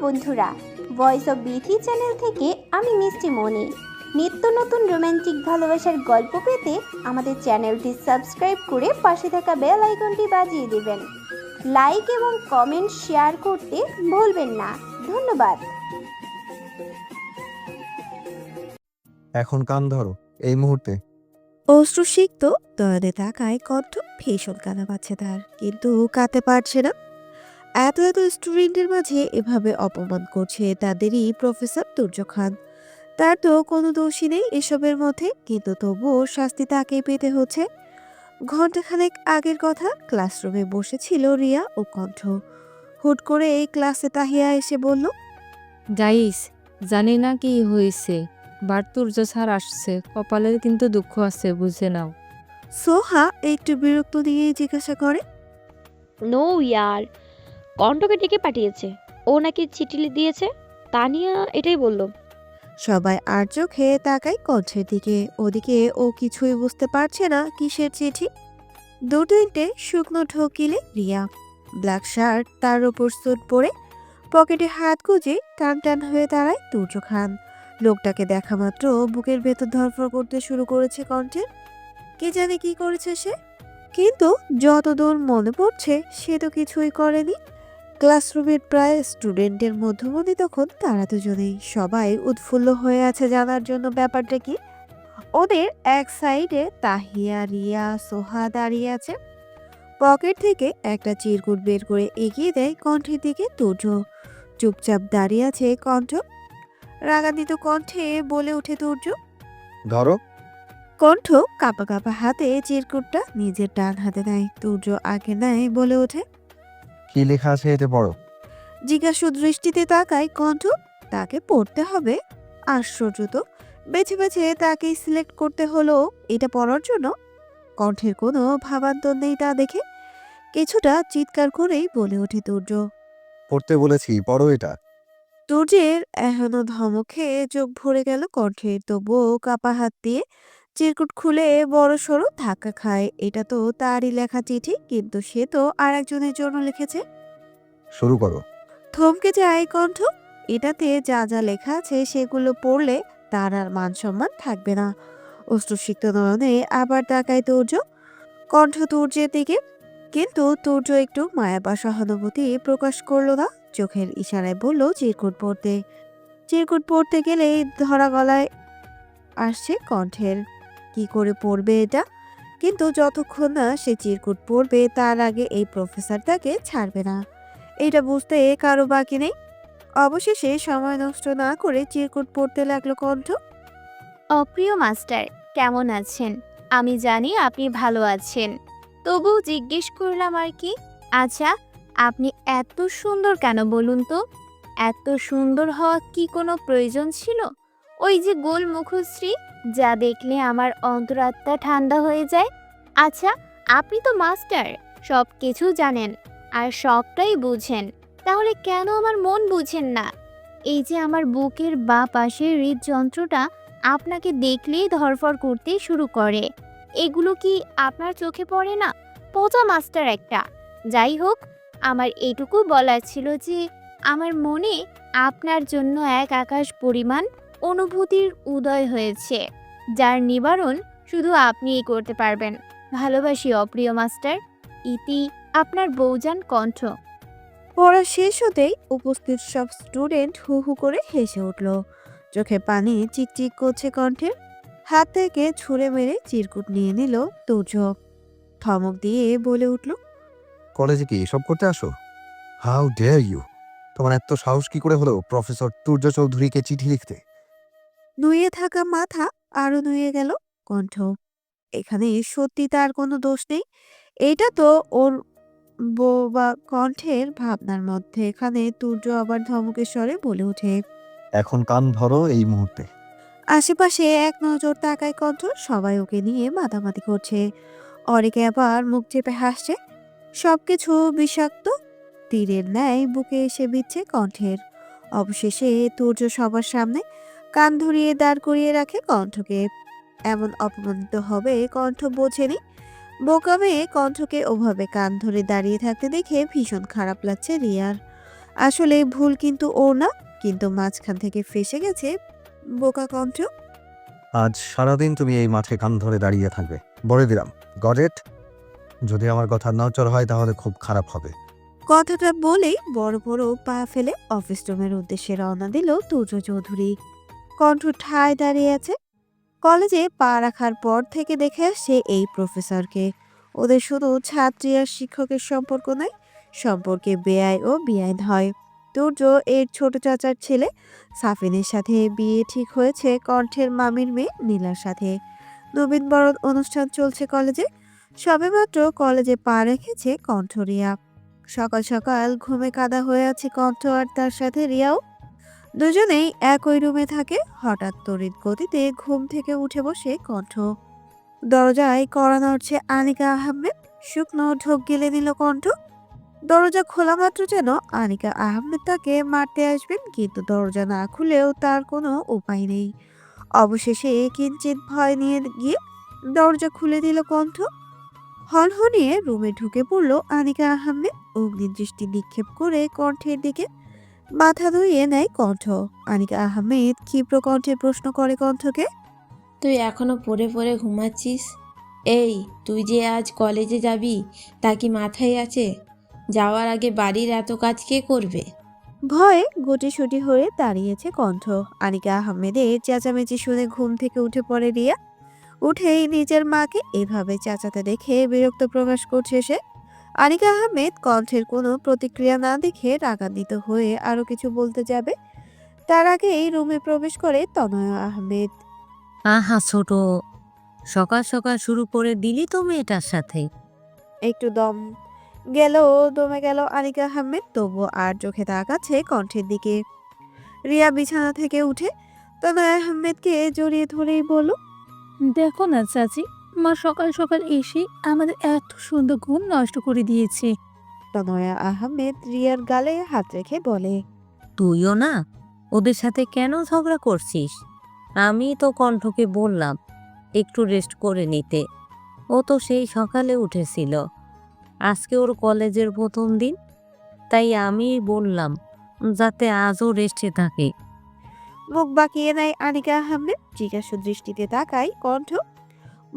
বন্ধুরা, voice of Bithi channel থেকে আমি মিষ্টি মনি। নিত্য নতুন রোমান্টিক ভালোবাসার গল্প পেতে আমাদের চ্যানেলটি সাবস্ক্রাইব করে পাশে থাকা বেল আইকনটি বাজিয়ে দেবেন। লাইক এবং কমেন্ট শেয়ার করতে ভুলবেন না। ধন্যবাদ। এখন কান ধরো এই মুহূর্তে। অশ্রুসিক্ত দয়াদে তাকায় কণ্ঠ ভীষণ কাঁদা পাচ্ছে তার, কিন্তু কাঁদতে পারছে না। এত স্টুডেন্টের মাঝে এভাবে অপমান করছে তাদেরই প্রফেসর তুর্য খান। তার তো কোনো দোষই নেই এসবের মধ্যে, কিন্তু তবুও শাস্তি তাকেই পেতে হচ্ছে। ঘন্টাখানেক আগের কথা, ক্লাসরুমে বসেছিল রিয়া ও কণ্ঠ। হুট করে এই ক্লাসে তাহিয়া এসে বলল, গাইস, জানি না কি হয়েছে, বাট তুর্য স্যার আসছে, কপালের কিন্তু দুঃখ আছে, বুঝে নাও। সোহা একটু বিরক্ত দিয়ে জিজ্ঞাসা করে, নো ইয়ার, কণ্ঠকে ডেকে পাঠিয়েছে, ও নাকি চিঠি দিয়েছে। তানিয়া এটাই বলল। সবাই আর চোখে তাকায় কণ্ঠের দিকে। ওদিকে ও কিছুই বুঝতে পারছে না কিসের চিঠি। দুটো শুকনো ঢোকিলে রিয়া, ব্ল্যাক শার্ট, তার ওপর স্যুট পরে, পকেটে হাত গুজে টান টান হয়ে দাঁড়ায় তুর্য খান। লোকটাকে দেখা মাত্র বুকের ভেতর ধরফর করতে শুরু করেছে কণ্ঠের। কে জানে কি করেছে সে, কিন্তু যতদূর মনে পড়ছে সে তো কিছুই করেনি। ক্লাসরুমের প্রায় স্টুডেন্টের মধ্যমণি তখন তারা দুজনেই, সবাই উৎফুল্ল হয়ে আছে জানার জন্য ব্যাপারটা কি। ওদের এক সাইডে তাহিয়া, রিয়া, সোহা দাঁড়িয়ে আছে। পকেট থেকে একটা চিরকুট বের করে এগিয়ে দেয় কণ্ঠের দিকে তুর্য। চুপচাপ দাঁড়িয়ে আছে কণ্ঠ। রাগান্বিত কণ্ঠে বলে ওঠে তুর্য। ধরো। কণ্ঠ কাঁপা কাঁপা হাতে চিরকুটটা নিজের ডান হাতে নেয়। তুর্য আগে নেয়, বলে ওঠে, কি লেখা আছে এতে পড়ো। জিজ্ঞাসু দৃষ্টিতে তাকায় কণ্ঠ। তাকে পড়তে হবে? আশ্চর্য তো, বেছে বেছে তাকেই সিলেক্ট করতে হলো এটা পড়ার জন্য। কণ্ঠের কোনো ভাবান্তর নেই তা দেখে। কিছুটা চিৎকার করেই বলে ওঠে তুর্য। পড়তে বলেছি, পড়ো এটা। তুর্যের এখনো ধমক খেয়ে চোখ ভরে গেল কণ্ঠের, তবুও কাপা হাত দিয়ে চিরকুট খুলে বড় সড়ো ধাক্কা খায়। এটা তো তারই লেখা চিঠি, কিন্তু সে তো আর একজনের জন্য লিখেছে। শুরু করো। থমকে যায় কণ্ঠ। এটাতে যা যা লেখা আছে সেগুলো পড়লে তার আর মান সম্মান থাকবে না। অশ্রুসিক্ত নয়নে আবার তাকায় তুর্য। কণ্ঠ তুর্যের দিকে, কিন্তু তুর্য একটু মায়া বা সহানুভূতি প্রকাশ করলো না। চোখের ইশারায় বলল চিরকুট পড়তে। চিরকুট পড়তে গেলেই ধরা গলায় আসছে কণ্ঠের। কি করে পড়বে এটা? কিন্তু যতক্ষণ না সে চিরকুট পড়বে তার আগে এই প্রফেসর তাকে ছাড়বে না, এটা বুঝতে কারো বাকি নেই। অবশেষে সময় নষ্ট না করে চিরকুট পড়তে লাগলো কণ্ঠ। অপ্রিয় মাস্টার, কেমন আছেন? আমি জানি আপনি ভালো আছেন, তবু জিজ্ঞেস করলাম আর কি। আচ্ছা, আপনি এত সুন্দর কেন বলুন তো? এত সুন্দর হওয়া কি কোনো প্রয়োজন ছিল? ওই যে গোল মুখশ্রী, যা দেখলে আমার অন্তরাত্মা ঠান্ডা হয়ে যায়। আচ্ছা, আপনি তো মাস্টার, সব কিছু জানেন আর সবটাই বুঝেন, তাহলে কেন আমার মন বুঝেন না? এই যে আমার বুকের বা পাশের হৃদযন্ত্রটা আপনাকে দেখলেই ধড়ফড় করতে শুরু করে, এগুলো কি আপনার চোখে পড়ে না? পচা মাস্টার একটা। যাই হোক, আমার এইটুকু বলার ছিল যে আমার মনে আপনার জন্য এক আকাশ পরিমাণ অনুভূতির উদয় হয়েছে, যার নিবারণ শুধু আপনিই করতে পারবেন। ভালোবাসি অপ্রিয় মাস্টার। ইতি, আপনার বউজান কণ্ঠ। পড়া শেষ হতেই উপস্থিত সব স্টুডেন্ট হু হু করে হেসে উঠল। চোখে পানি চিকচিক করছে কণ্ঠের। হাত থেকে ছুঁড়ে মেরে চিরকুট নিয়ে নিল তুর্য। ধমক দিয়ে বলে উঠল, কলেজে কি এসব করতে আসো? How dare you! তোমার এত সাহস কি করে হলো প্রফেসর তুর্য চৌধুরীকে চিঠি লিখতে? নুয়ে থাকা মাথা আরো নুয়ে গেল কণ্ঠ। এখানে সত্যি তার কোনো দোষ নেই, এটা তো ওর বোবা কণ্ঠের ভাবনার মধ্যে। এখানে তুর্য আবার ধমকের স্বরে বলে ওঠে। এখন কান ধরো এই মুহূর্তে। আশেপাশে এক নজর তাকায় কণ্ঠ। সবাই ওকে নিয়ে মাতামাতি করছে। অনেকে আবার মুখ চেপে হাসছে। সবকিছু বিষাক্ত তীরের ন্যায় বুকে এসে বিচ্ছে কণ্ঠের। অবশেষে তুর্য সবার সামনে কান ধরিয়ে দাঁড় করিয়ে রাখে কণ্ঠকে। এমন অপমানিত হবে কণ্ঠ বোঝেনি। বোকা মেয়ে কণ্ঠকে ওভাবে কান ধরে দাঁড়িয়ে থাকতে দেখে ভীষণ খারাপ লাগছে রিয়ার। আসলে ভুল কিন্তু ওর না, কিন্তু মাঝখান থেকে ফেসে গেছে বোকা কণ্ঠ। আজ সারাদিন তুমি এই মাঠে কান ধরে দাঁড়িয়ে থাকবে, বলে দিলাম। Got it? যদি আমার কথা নচর হয় তাহলে খুব খারাপ হবে। কথাটা বলেই বড় বড় পা ফেলে অফিস রুমের উদ্দেশ্যে রওনা দিল তুর্য চৌধুরী। কণ্ঠ ঠায় দাঁড়িয়ে আছে। কলেজে পা রাখার পর থেকে দেখে আসছে এই প্রফেসরকে। ওদের শুধু ছাত্রী আর শিক্ষকের সম্পর্ক নয়, সম্পর্কে বেআই ও বেআইন হয়। তুর্য এর ছোট চাচার ছেলে সাফিনের সাথে বিয়ে ঠিক হয়েছে কণ্ঠের মামির মেয়ে নীলার সাথে। নবীন বরণ অনুষ্ঠান চলছে কলেজে। সবেমাত্র কলেজে পা রেখেছে কণ্ঠ রিয়া। সকাল সকাল ঘুমে কাদা হয়ে আছে কণ্ঠ আর তার সাথে রিয়াও। দুজনেই একই রুমে থাকে। হঠাৎ তড়িৎ গতিতে ঘুম থেকে উঠে বসে কণ্ঠ। দরজায় কড়া নাড়ছে আনিকা আহমেদ। শুকনো ঢোক গিলে নিল কণ্ঠ। দরজা খোলা মাত্র যেন আনিকা আহমেদ তাকে মারতে আসবেন, কিন্তু দরজা না খুলেও তার কোনো উপায় নেই। অবশেষে কিঞ্চিত ভয় নিয়ে গিয়ে দরজা খুলে দিল কণ্ঠ। হনহনিয়ে রুমে ঢুকে পড়ল আনিকা আহমেদ। অগ্নিদৃষ্টি নিক্ষেপ করে কণ্ঠের দিকে মাথা ধুইয়ে নেয় কণ্ঠ। আনিকা আহমেদ ক্ষিপ্র কণ্ঠে প্রশ্ন করে কণ্ঠকে, তুই এখনো পড়ে পড়ে ঘুমাচ্ছিস? এই, তুই যে আজ কলেজে যাবি তা কি মাথায় আছে? যাওয়ার আগে বাড়ির এত কাজ কে করবে? ভয়ে গুটিসুটি হয়ে দাঁড়িয়েছে কণ্ঠ। আনিকা আহমেদের চেঁচামেচি শুনে ঘুম থেকে উঠে পড়ে রিয়া। উঠেই নিজের মাকে এভাবে চেঁচাতে দেখে বিরক্ত প্রকাশ করছে সে। আনিকা আহমেদ কণ্ঠের কোনো প্রতিক্রিয়া না দেখে রাগান্বিত হয়ে আরো কিছু বলতে যাবে, তার আগেই রুমে প্রবেশ করে তনয়া আহমেদ। আহা ছোট, সকাল সকাল শুরু করে দিলি তো মেয়েটার সাথে। একটু দমে গেল আনিকা আহমেদ, তবুও আর চোখে তাকাচ্ছে কণ্ঠের দিকে। রিয়া বিছানা থেকে উঠে তনয়া আহমেদকে জড়িয়ে ধরেই বলল, দেখো না চাচি, মা সকাল সকাল এসে আমাদের এত সুন্দর ঘুম নষ্ট করে দিয়েছে। তনয়া আহমেদ রিয়ার গালে হাত রেখে বলে, তুইও না ওদের সাথে কেন ঝগড়া করছিস? আমি তো কণ্ঠকে বললাম একটু রেস্ট করে নিতে। ও তো সেই সকালে উঠেছিল। আজকে ওর কলেজের প্রথম দিন, তাই আমি বললাম যাতে আজও রেস্টে থাকে। মুখ বাঁকিয়ে নেয় আনিকা আহমেদ। জিজ্ঞাসু দৃষ্টিতে তাকায় কণ্ঠ।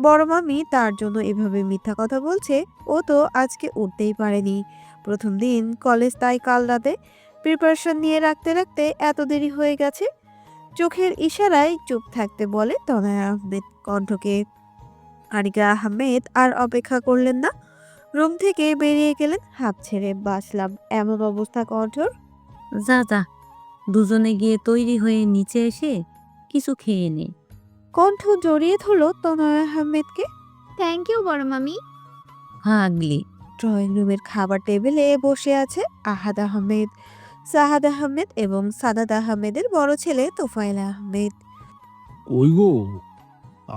বড় মামি তার জন্য এভাবে মিথ্যা কথা বলছে? ও তো আজকে উঠতেই পারেনি, প্রথম দিন কলেজ, তাই কাল রাতে প্রিপারেশন নিয়ে রাখতে রাখতে এত দেরি হয়ে গেছে। চোখের ইশারায় চুপ থাকতে বলে তনয়া আহমেদ কণ্ঠকে। আনিকা আহমেদ আর অপেক্ষা করলেন না, রুম থেকে বেরিয়ে গেলেন হাঁপ ছেড়ে বাঁচলাম এমন অবস্থা কণ্ঠর। যা যা, দুজনে গিয়ে তৈরি হয়ে নিচে এসে কিছু খেয়ে নে। কণ্ঠ জড়িয়ে ধরল তনয়া আহমেদকে। থ্যাংক ইউ বড় মামি। হাগলি। ড্রয়িং রুমের খাবার টেবিলে বসে আছে আহাদ আহমেদ, সাহাদ আহমেদ এবং সাদাত আহমেদের বড় ছেলে তোফায়েল আহমেদ। কই গো,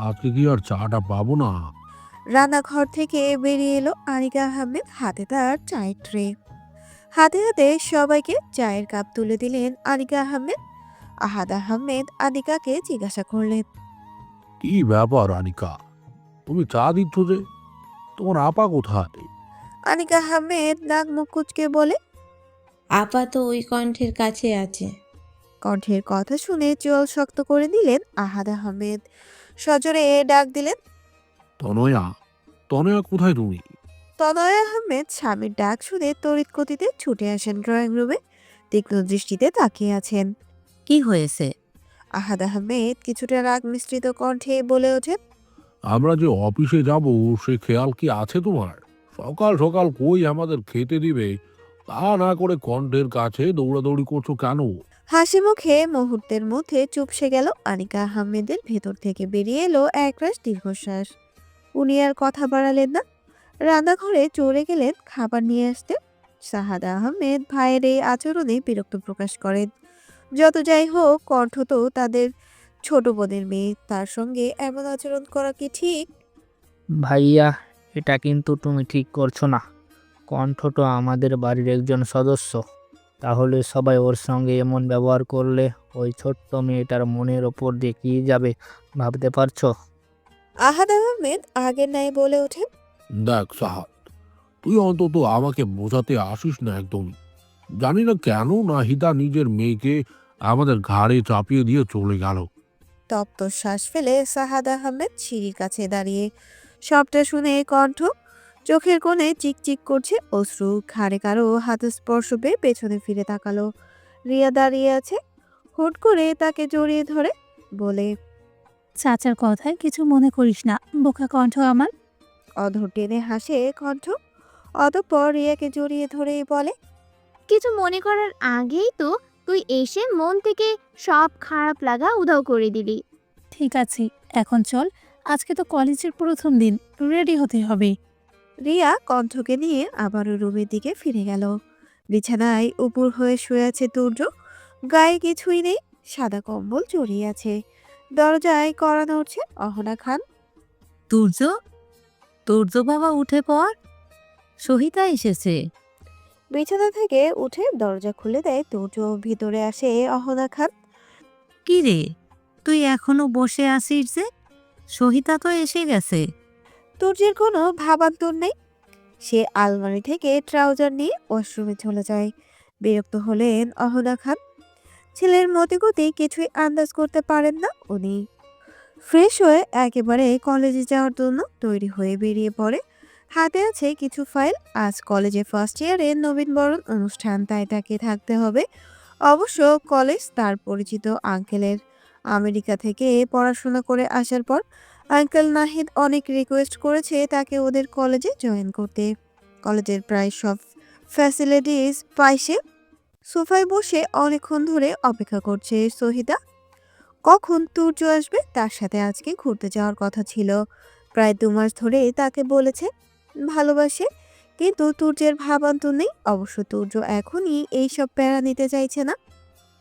আজকে কি আর চাটা পাবো না? রান্নাঘর থেকে বেরিয়ে এলো আনিকা আহমেদ, হাতে তার চায়ের ট্রে। হাতে হাতে সবাইকে চায়ের কাপ তুলে দিলেন আনিকা আহমেদ। আহাদ আহমেদ আনিকাকে জিজ্ঞাসা করলেন, কি ব্যাপার আনিকা, তুমি চা দিচ্ছ যে? তোমার আপা কোথায়? আনিকা আহমেদ নাক মুখ কুচকে বলে। আপা তো ওই কণ্ঠের কাছে আছে। কণ্ঠের কথা শুনে চোয়াল শক্ত করে দিলেন আহাদ আহমেদ। সজোরে ডাক দিলেন, তনয়া, তনয়া কোথায় তুমি? তনয় আহমেদ স্বামীর ডাক শুনে তড়িৎ গতিতে ছুটে আসেন ড্রয়িং রুমে। তীক্ষ্ণ দৃষ্টিতে তাকিয়ে আছেন। কি হয়েছে? আহাদ আহমেদ কিছুটা রাগ মিশ্রিত কণ্ঠে বলে ওঠেন, আমরা যে অফিসে যাব সে খেয়াল কি আছে তোমার? সকাল সকাল কই আমাদের খেতে দিবে, তা না করে কণ্ঠের কাছে দৌড়াদৌড়ি করছো কেন? হাসি মুখে মুহূর্তের মধ্যে চুপসে গেল আনিকা আহমেদের। ভেতর থেকে বেরিয়ে এলো একরাশ দীর্ঘশ্বাস। উনি আর কথা বাড়ালেন না, রান্নাঘরে চলে গেলেন খাবার নিয়ে আসতে। সাহাদ আহমেদ ভাইয়ের এই আচরণে বিরক্ত প্রকাশ করেন। যত যাই হোক, কণ্ঠ তো তাদের ছোট বোনের মেয়ে, তার সঙ্গে এমন আচরণ করা কি ঠিক? ভাইয়া, এটা কিন্তু তুমি ঠিক করছো না। কণ্ঠ তো আমাদের বাড়ির একজন সদস্য, তাহলে সবাই ওর সঙ্গে এমন ব্যবহার করলে ওই ছোট্ট মেয়েটার মনের ওপর দিয়ে কি যাবে ভাবতে পারছো? আহাদ আহমেদ আগের ন্যায় বলে ওঠেন, দেখ সাহাদ, তুই অন্তত আমাকে বোঝাতে আসিস না একদম। জানি না কেন নাহিদা নিজের মেয়েকে আমাদের ঘাড়ে চাপিয়ে দিয়ে চলে গেল। তপ্ত শ্বাস ফেলে সাহাদ আহমেদ সিঁড়ির কাছে দাঁড়িয়ে সবটা শুনে কণ্ঠ চোখের কোণে চিকচিক করছে অশ্রু। ঘাড়ে কারো হাতের স্পর্শ পেয়ে পেছনে ফিরে তাকালো। রিয়া দাঁড়িয়ে আছে, হুট করে তাকে জড়িয়ে ধরে বলে, চাচার কথায় কিছু মনে করিস না বোকা কণ্ঠ আমার। অধর টেনে হাসে কণ্ঠ। অতঃপর রিয়াকে জড়িয়ে ধরেই বলে, কিছু মনে করার আগেই তো তুই এসে মন থেকে সব খারাপ লাগা উধাও করে দিলি। ঠিক আছে, এখন চল, আজকে তো কলেজের প্রথম দিন, রেডি হতে হবে। রিয়া কণ্ঠকে নিয়ে আবারও রুমের দিকে ফিরে গেল। বিছানায় উপর হয়ে শুয়ে আছে তুর্য। গায়ে কিছুই নেই, সাদা কম্বল জড়িয়ে আছে। দরজায় কড়া নড়ছে অহনা খান। তুর্য, তুর্য বাবা উঠে পড়, সহিতা এসেছে। বিছানা থেকে উঠে দরজা খুলে দেয় তুর্য। ভিতরে আসে অহনা খান। কি রে, তুই এখনো বসে আছিস যে? সহিতা তো এসে গেছে। তুর্যের কোনো ভাবান্তর নেই। সে আলমারি থেকে ট্রাউজার নিয়ে ওয়াশরুমে চলে যায়। বিরক্ত হলেন অহনা খান। ছেলের মতিগতি কিছুই আন্দাজ করতে পারেন না উনি। ফ্রেশ হয়ে একেবারে কলেজে যাওয়ার জন্য তৈরি হয়ে বেরিয়ে পড়ে। হাতে আছে কিছু ফাইল। আজ কলেজে ফার্স্ট ইয়ারে নবীনবরণ অনুষ্ঠান, তাই তাকে থাকতে হবে। অবশ্য কলেজ তার পরিচিত আঙ্কেলের। আমেরিকা থেকে পড়াশোনা করে আসার পর আঙ্কেল নাহিদ অনেক রিকোয়েস্ট করেছে তাকে ওদের কলেজে জয়েন করতে। কলেজের প্রায় সব ফ্যাসিলিটিস পায় সে। সোফায় বসে অনেকক্ষণ ধরে অপেক্ষা করছে সহিতা। কখন তুর্য আসবে? তার সাথে আজকে ঘুরতে যাওয়ার কথা ছিল। প্রায় 2 মাস ধরে তাকে বলেছে ভালোবাসে, কিন্তু তুর্যের ভাবান্তর নেই। অবশ্য তুর্য এখনই এইসব প্যারা নিতে চাইছে না।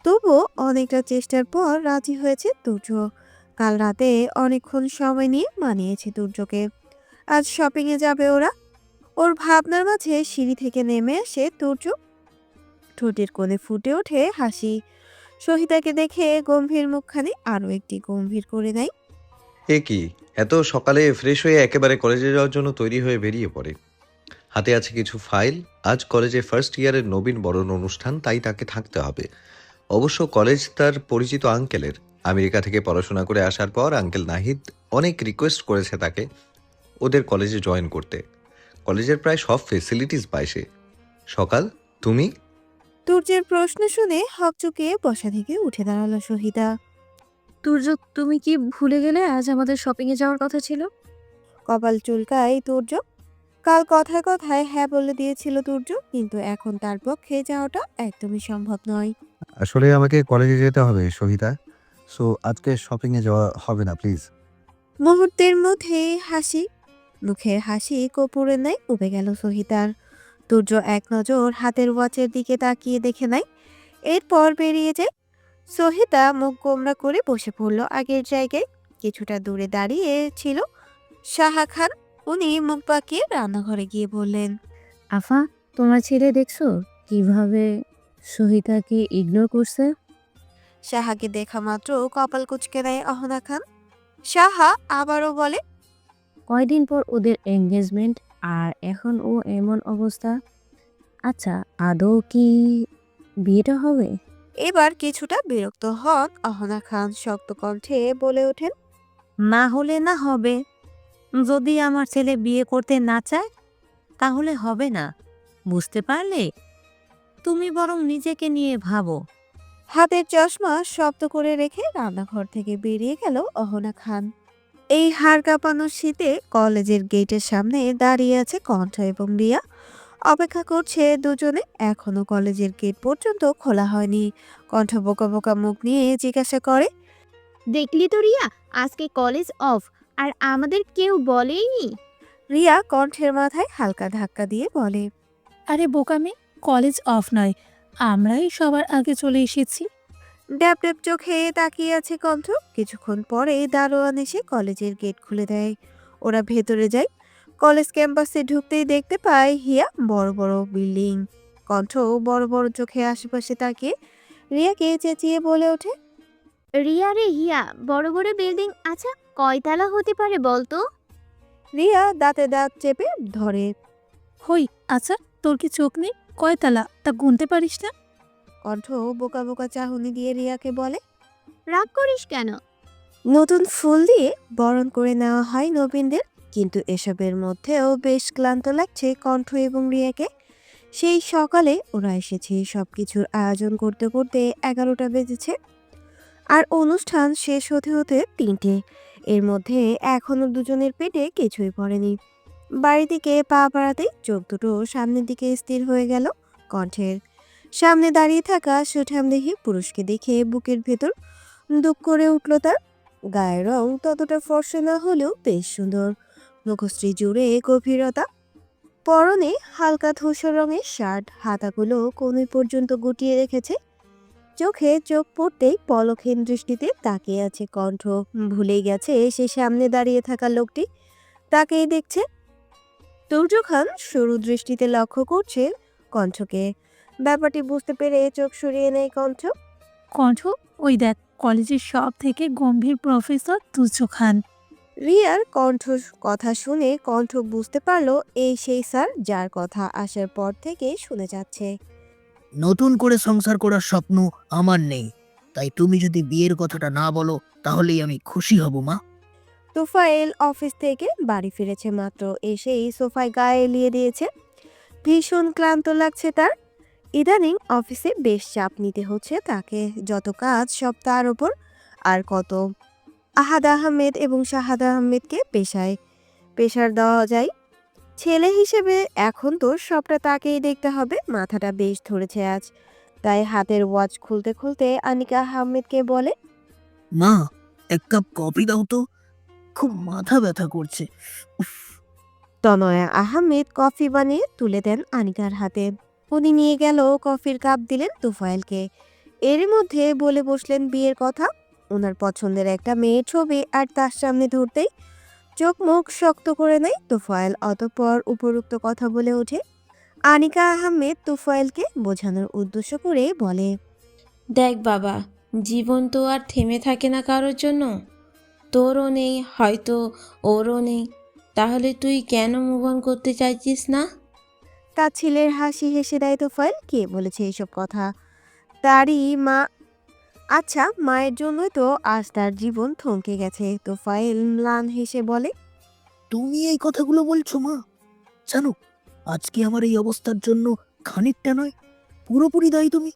তবুও অনেকটা চেষ্টার পর রাজি হয়েছে তুর্য। কাল রাতে অনেকক্ষণ সময় নিয়ে মানিয়েছে তুর্যকে। আজ শপিংয়ে যাবে ওরা। ওর ভাবনার মাঝে সিঁড়ি থেকে নেমে আসে তুর্য। ঠোঁটের কোণে ফুটে ওঠে হাসি। সহিতাকে দেখে গম্ভীর মুখখানি আরো একটি গম্ভীর করে নেয়। এ কি, এত সকালে ফ্রেশ হয়ে একেবারে কলেজে যাওয়ার জন্য তৈরি হয়ে বেরিয়ে পড়ে। হাতে আছে কিছু ফাইল। আজ কলেজে ফার্স্ট ইয়ারের নবীন বরণ অনুষ্ঠান, তাই তাকে থাকতে হবে। অবশ্য কলেজ তার পরিচিত আঙ্কেলের। আমেরিকা থেকে পড়াশোনা করে আসার পর আঙ্কেল নাহিদ অনেক রিকোয়েস্ট করেছে তাকে ওদের কলেজে জয়েন করতে। কলেজের প্রায় সব ফেসিলিটিস পায় সে। সকাল, তুমি? তুর্যের প্রশ্ন শুনে হকচকিয়ে বসা থেকে উঠে দাঁড়ালো সহিতা। তুর্য, তুমি কি ভুলে গেলে আজ আমাদের শপিংয়ে যাওয়ার কথা ছিল? কপাল চুলকায় তুর্য। কাল কথায় কথায় হ্যাঁ বলে দিয়েছিল তুর্য, কিন্তু এখন তার পক্ষে যাওয়াটা একদমই সম্ভব নয়। আসলে আমাকে কলেজে যেতে হবে সহিতা, সো আজকে শপিংয়ে যাওয়া হবে না প্লিজ। মুহূর্তের মধ্যে হাসি, মুখের হাসি কপুরের ন্যায় উবে গেল সহিতার। তুর্য এক নজর হাতের ওয়াচের দিকে তাকিয়ে দেখে নেয়, এরপর বেরিয়ে যায়। সহিতা মুখ গোমরা করে বসে পড়ল আগের জায়গায়। কিছুটা দূরে দাঁড়িয়ে ছিল সাহা খান। উনি মুখ বাঁকিয়ে রান্নাঘরে গিয়ে বললেন, আফা, তোমার ছেলে দেখছো কিভাবে সহিতাকে ইগনোর করছে? সাহাকে দেখা মাত্র কপাল কুঁচকে নেয় অহনা খান। সাহা আবারও বলে, কয়দিন পর ওদের এঙ্গেজমেন্ট, আর এখন ও এমন অবস্থা। আচ্ছা, আদৌ কি বিয়েটা হবে? এবার কিছুটা বিরক্ত হন অহনা খান। শক্ত কণ্ঠে বলে ওঠেন, না হলে না হবে। যদি আমার ছেলে বিয়ে করতে না চায় তাহলে হবে না, বুঝতে পারলে? তুমি বরং নিজেকে নিয়ে ভাবো। হাতের চশমা শব্দ করে রেখে রান্নাঘর থেকে বেরিয়ে গেল অহনা খান। এই হাড় কাঁপানো শীতে কলেজের গেটের সামনে দাঁড়িয়ে আছে কণ্ঠ এবং রিয়া। অপেক্ষা করছে দুজনে। এখনো কলেজের গেট পর্যন্ত খোলা হয়নি। কণ্ঠ বোকা বোকা মুখ নিয়ে জিজ্ঞাসা করে, দেখলি তো রিয়া, আজকে কলেজ অফ, আর আমাদের কেউ বলেইনি। রিয়া কণ্ঠের মাথায় হালকা ধাক্কা দিয়ে বলে, আরে বোকামে, কলেজ অফ নয়, আমরাই সবার আগে চলে এসেছি। ড্যাব ড্যাব চোখে তাকিয়ে আছে কণ্ঠ। কিছুক্ষণ পরে দারোয়ান এসে কলেজের গেট খুলে দেয়। ওরা ভেতরে যায়। কলেজ ক্যাম্পাসে ঢুকতেই দেখতে পায় হিয়া বড় বড় বিল্ডিং। কণ্ঠ বড় বড় চোখে আশেপাশে তাকিয়ে রিয়াকে চেঁচিয়ে বলে ওঠে, রিয়া রে হিয়া, বড় বড় বিল্ডিং, আচ্ছা কয়তলা হতে পারে বলতো? রিয়া দাঁতে দাঁত চেপে ধরে। হই, আচ্ছা তোর কি চোখ নেই? কয়তলা তা গুনতে পারিস না? কণ্ঠ বোকা বোকা চাহনি দিয়ে রিয়াকে বলে। রাগ করিস কেন? নতুন ফুল দিয়ে বরণ করে নেওয়া হয় নবীনদের, কিন্তু এসবের মধ্যেও বেশ ক্লান্ত লাগছে কণ্ঠ এবং রিয়াকে। সেই সকালে ওরা এসেছে, সবকিছুর আয়োজন করতে করতে 11টা বেজেছে, আর অনুষ্ঠান শেষ হতে হতে 3টে। এর মধ্যে এখনো দুজনের পেটে কিছুই পড়েনি। বাড়ি দিকে পা বাড়াতেই চোখ দুটো সামনের দিকে স্থির হয়ে গেল কণ্ঠের। সামনে দাঁড়িয়ে থাকা সুঠামদেহী পুরুষকে দেখে বুকের ভেতর দুঃখ করে উঠল তার। গায়ের রং ততটা ফর্সা না হলেও বেশ সুন্দর, মুখশ্রী জুড়ে গভীরতা। পরনে হালকা ধূসর রঙের শার্ট, হাতাগুলো কোণে পর্যন্ত গুটিয়ে রেখেছে। চোখে চোখ পড়তেই পলকহীন দৃষ্টিতে তাকিয়ে আছে কণ্ঠ। ভুলেই গেছে সে সামনে দাঁড়িয়ে থাকা লোকটি তাকেই দেখছে। তুর্য খান সরু দৃষ্টিতে লক্ষ্য করছে কণ্ঠকে। ব্যাপারটি বুঝতে পেরে চোখ সরিয়ে নেয় কণ্ঠ। কণ্ঠ, ওই দেখ কলেজের সব থেকে গম্ভীর প্রফেসর তুচ্ছ খান। রিয়ার কণ্ঠ কথা শুনে কণ্ঠ বুঝতে পারলো এই সেই স্যার যার কথা আসার পর থেকে শুনে যাচ্ছে। নতুন করে সংসার করার স্বপ্ন আমার নেই, তাই তুমি যদি বিয়ের কথাটা না বলো তাহলেই আমি খুশি হব মা। তোফায়েল অফিস থেকে বাড়ি ফিরেছে মাত্র, এসেই সোফায় গায়ে এলিয়ে দিয়েছে। ভীষণ ক্লান্ত লাগছে তার। ইদানিং অফিসে বেশ চাপ নিতে হচ্ছে তাকে, যত কাজ সব তার ওপর। আর কত আহাদ আহমেদ এবং শাহাদ আহমেদকে পেশার দেওয়া যায়। ছেলে হিসেবে এখন তো সবটা তাকেই দেখতে হবে। মাথাটা বেশ ধরেছে আজ, তাই হাতের ওয়াচ খুলতে খুলতে আনিকা আহমেদকে বলে, মা, এক কাপ কফি দাও তো, খুব মাথা ব্যথা করছে। উফ। তনয়া আহমেদ কফি বানিয়ে তুলে দেন আনিকার হাতে। উনি নিয়ে গেল কফির কাপ, দিলেন তোফায়েলকে। এর মধ্যে বলে বসলেন বিয়ের কথা। ওনার পছন্দের একটা মেয়ের ছবি আর তার সামনে ধরতেই চোখ মুখ শক্ত করে নেয় তোফায়েল। অতঃপর উপরোক্ত কথা বলে ওঠে। আনিকা আহমেদ তোফায়েলকে বোঝানোর উদ্দেশ্য করে বলে, দেখ বাবা, জীবন তো আর থেমে থাকে না কারোর জন্য। তোরও নেই, হয়তো ওরও নেই, তাহলে তুই কেন মুভ অন করতে চাইছিস না? তার ছেলের হাসি হেসে দেয় তোফায়েল। কে বলেছে এইসব কথা? তারই মা। আচ্ছা, মায়ের জন্যই তো আজ তার জীবন থমকে গেছে। তোফায়েল ম্লান হেসে বলে, তুমি এই কথাগুলো বলছো মা? জানো, আজকে আমার এই অবস্থার জন্য খানিকটা নয়, পুরোপুরি দায়ী তুমি।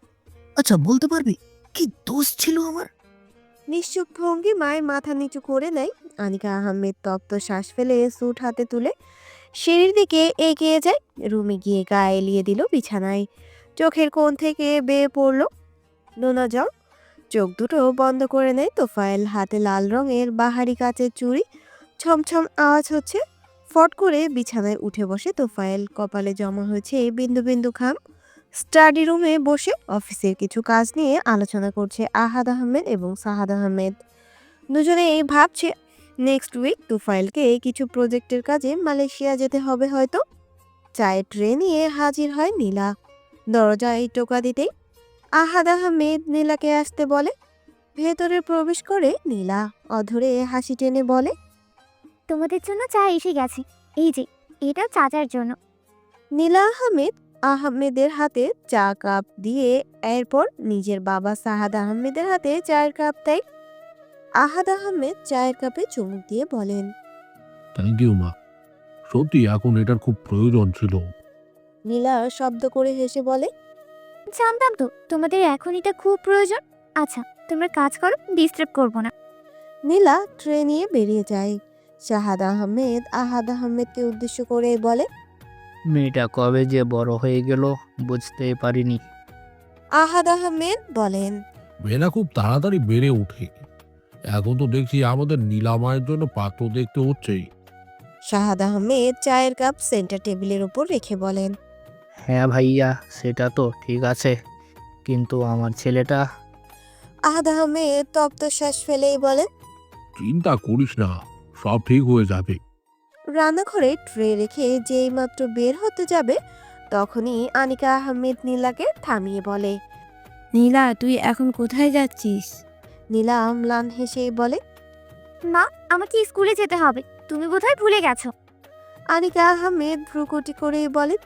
আচ্ছা, বলতে পারবি কি দোষ ছিল আমার? নিশ্চুপ ভঙ্গি মায়ের মাথা নিচু করে নেয়। আনিকা আহমেদ তপ্ত শ্বাস ফেলে স্যুট হাতে তুলে সিঁড়ির দিকে এগিয়ে যায়। রুমে গিয়ে গায়ে এলিয়ে দিল বিছানায়। চোখের কোণ থেকে বেয়ে পড়ল নোনা জল। চোখ দুটো বন্ধ করে নেয় তোফায়েল। হাতে লাল রঙের বাহারি কাচের চুড়ি, ছমছম আওয়াজ হচ্ছে। ফট করে বিছানায় উঠে বসে তোফায়েল। কপালে জমা হয়েছে বিন্দু বিন্দু ঘাম। স্টাডি রুমে বসে অফিসের কিছু কাজ নিয়ে আলোচনা করছে আহাদ আহমেদ এবং সাহাদ আহমেদ। দুজনেই ভাবছে নেক্সট উইক তোফায়েলকে কিছু প্রজেক্টের কাজে মালয়েশিয়া যেতে হবে হয়তো। চায়ের ট্রে নিয়ে হাজির হয় নীলা। দরজায় টোকা দিতেই আহাদ আহমেদ নীলাকে আসতে বলে। ভেতরে প্রবেশ করে নীলা অধরে হাসি টেনে বলে, তোমাদের জন্য চা এসে গেছে, এই যে এটা চাচার জন্য। নীলা আহমেদের হাতে চা কাপ দিয়ে এরপর নিজের বাবা সাহাদ আহমেদের হাতে চায়ের কাপ দেয়। আহাদ আহমেদ চায়ের কাপে চুমুক দিয়ে বলেন, থ্যাংক ইউ মা, সত্যি এখন এটার খুব প্রয়োজন ছিল। নীলা শব্দ করে হেসে বলে, জানতাম তো তোমাদের এখন এটা খুব প্রয়োজন। আচ্ছা, তোমরা কাজ করো, ডিস্টার্ব করবো না। নীলা ট্রে নিয়ে বেরিয়ে যায়। শাহাদ আহমেদ আহাদ আহমেদকে উদ্দেশ্য করে বলে, মেয়েটা কবে যে বড় হয়ে গেল বুঝতেই পারিনি। আহাদ আহমেদ বলেন, মেয়েরা খুব তাড়াতাড়ি বেড়ে ওঠে। এখন তো দেখছি আমাদের নীলামায়ের জন্য পাত্র দেখতে হচ্ছেই। শাহাদ আহমেদ চায়ের কাপ সেন্টার টেবিলের উপর রেখে বলেন, হ্যাঁ ভাইয়া, সেটা তো ঠিক আছে, কিন্তু আমার ছেলেটা। আহাদ আহমেদ তপ্ত শ্বাস ফেলেই বলেন, চিন্তা করিস না, সব ঠিক হয়ে যাবে। রান্নাঘরে ট্রে রেখে যেই মাত্র বের হতে যাবে তখনই আনিকা আহমেদ নীলাকে থামিয়ে বলে, নীলা, তুই এখন কোথায় যাচ্ছিস? নীলা ম্লান হেসেই বলে, মা, আমাকে স্কুলে যেতে হবে, তুমি বোধহয় ভুলে গেছো। আনিকা আহমেদ ভ্রুকুটি করে বলেন,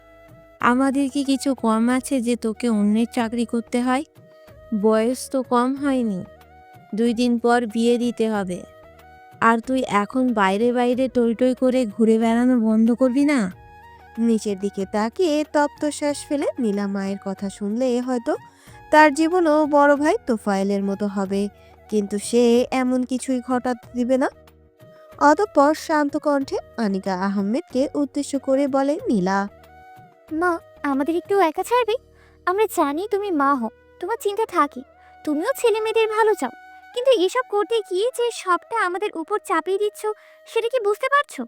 আমাদের কি কিছু কম আছে যে তোকে অন্যের চাকরি করতে হয়? বয়স তো কম হয়নি, 2 দিন পর বিয়ে দিতে হবে। আর তুই এখন বাইরে বাইরে টই টই করে ঘুরে বেড়ানো বন্ধ করবি না? নিচের দিকে তাকিয়ে তপ্ত শ্বাস ফেলে নীলা মায়ের কথা শুনলে হয়তো তার জীবনও বড় ভাই তোফায়েলের মতো হবে, কিন্তু সে এমন কিছুই ঘটাতে দিবে না। অতঃপর শান্ত কণ্ঠে আনিকা আহমেদকে উদ্দেশ্য করে বলে নীলা, মা, আমাদের একটু একা ছাড়বে? আমরা জানি তুমি মা হও, তোমার চিন্তা থাকে, তুমিও ছেলে মেয়েদের ভালো চাও, কিন্তু এসব করতে গিয়ে যে সবটা আমাদের উপর চাপিয়ে দিচ্ছ, সেটা কি বুঝতে পারছো?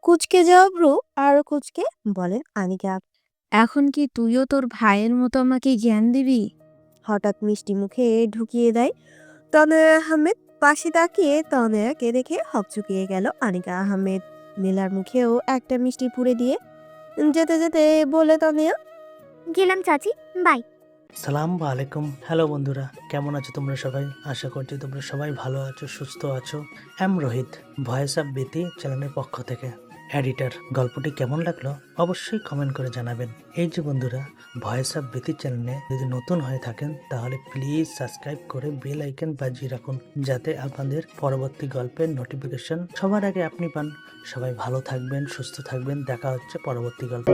কুচকে যাওয়া ব্রু আরো কুচকে বলেন আনিকা। এখন কি তুইও তোর ভাইয়ের মতো আমাকে জ্ঞান দিবি? হঠাৎ মিষ্টি মুখে ঢুকিয়ে দেয় তনয়া আহমেদ। পাশে তাকিয়ে তনয়াকে দেখে হকচকিয়ে গেল আনিকা আহমেদ। নীলার মুখেও একটা মিষ্টি পুড়ে দিয়ে যেতে যেতে বলে তনয়া, গেলাম চাচি, বাই। সালাম আলাইকুম। হ্যালো বন্ধুরা, কেমন আছো তোমরা সবাই? আশা করছি তোমরা সবাই ভালো আছো, সুস্থ আছো। এম রোহিত, ভয়েস অফ বিতি চ্যানেলের পক্ষ থেকে এডিটর। গল্পটি কেমন লাগলো অবশ্যই কমেন্ট করে জানাবেন। এই যে বন্ধুরা, ভয়েস অফ বিতি চ্যানেলে যদি নতুন হয়ে থাকেন তাহলে প্লিজ সাবস্ক্রাইব করে বেল আইকন বাজিয়ে রাখুন, যাতে আপনাদের পরবর্তী গল্পের নোটিফিকেশন সবার আগে আপনি পান। সবাই ভালো থাকবেন, সুস্থ থাকবেন। দেখা হচ্ছে পরবর্তী গল্পে।